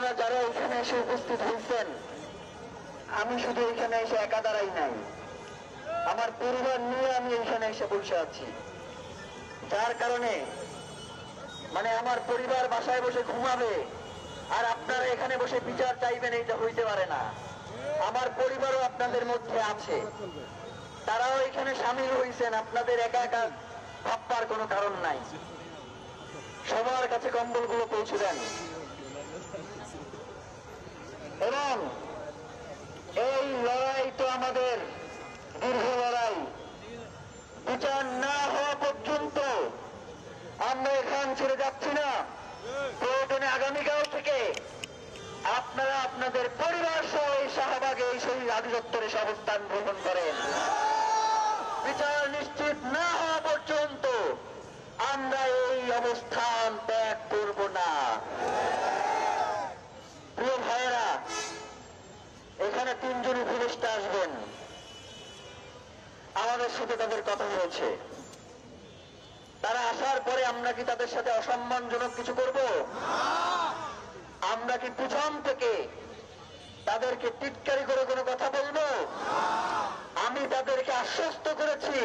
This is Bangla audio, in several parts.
আপনারা যারা এখানে এসে উপস্থিত হয়েছেন, আমি শুধু এখানে এসে একা দাঁড়াই নাই, আমার পরিবার নিয়ে আমি এখানে এসে বসে আছি। যার কারণে আমার পরিবার বাসায় বসে ঘুমাবে আর আপনারা এখানে বসে বিচার চাইবেন, এটা হইতে পারে না। আমার পরিবারও আপনাদের মধ্যে আছে, তারাও এখানে সামিল হয়েছেন। আপনাদের একা একা ভাববার কোনো কারণ নাই। সবার কাছে কম্বলগুলো পৌঁছে দেন। এবং এই লড়াই তো আমাদের দীর্ঘ লড়াই। বিচার না হওয়া পর্যন্ত আমরা এখান ছেড়ে যাচ্ছি না। প্রয়োজনে আগামীকাল থেকে আপনারা আপনাদের পরিবার সহ এই শাহবাগে এই শহীদ আদি চত্বরে অবস্থান গ্রহণ করেন। বিচার নিশ্চিত না হওয়া পর্যন্ত আমরা এই অবস্থান ত্যাগ করব না। প্রিয় ভাইয়েরা, এখানে 3 জন উপদেষ্টা আসবেন। আমাদের সাথে তাদের কথা হয়েছে। তারা আসার পরে আমরা কি তাদের সাথে অসম্মানজনক কিছু করব? আমরা কি পিছন থেকে তাদেরকে টিটকারি করে কোনো কথা বলবো? আমি তাদেরকে আশ্বস্ত করেছি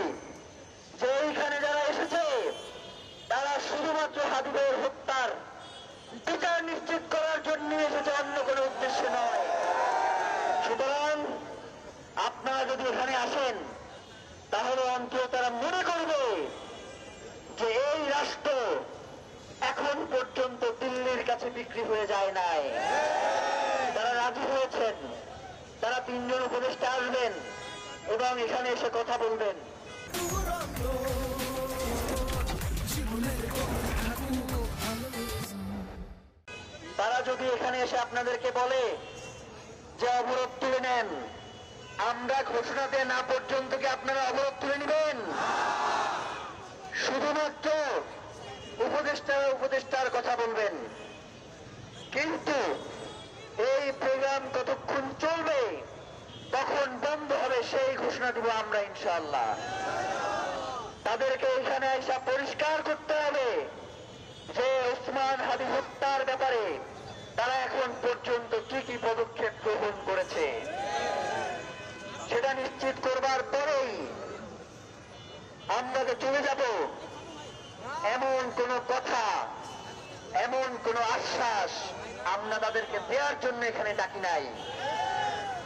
যে এইখানে যারা এসেছে তারা শুধুমাত্র হাবিবের হত্যার বিচার নিশ্চিত করার জন্য এসেছে, অন্য কোনো উদ্দেশ্য নয়। সুতরাং আপনারা যদি এখানে আসেন তাহলে অন্তত তারা মনে করবে যে এই রাষ্ট্র এখন পর্যন্ত দিল্লির কাছে বিক্রি হয়ে যায় নাই। তারা রাজি হয়েছেন। তারা 3 জন উপদেষ্টা আসবেন এবং এখানে এসে কথা বলবেন। তারা যদি এখানে এসে আপনাদেরকে বলে যে অবরোধ তুলে নেন, আমরা ঘোষণা দেন না পর্যন্ত কি আপনারা অবরোধ তুলে নেবেন? শুধুমাত্র উপদেষ্টার কথা বলবেন। কিন্তু এই প্রোগ্রাম কতক্ষণ চলবে, কখন বন্ধ হবে সেই ঘোষণা দিব আমরা ইনশাআল্লাহ। তাদেরকে এখানে এসে পরিষ্কার করতে হবে যে ওসমান হাদি হত্যার ব্যাপারে তারা এখন পর্যন্ত কি কি পদক্ষেপ গ্রহণ করেছে সেটা নিশ্চিত করবার পরেই আমরা যে চলে যাব এমন কোন কথা, এমন কোন আশ্বাস আমরা তাদেরকে দেওয়ার জন্য এখানে ডাকি নাই।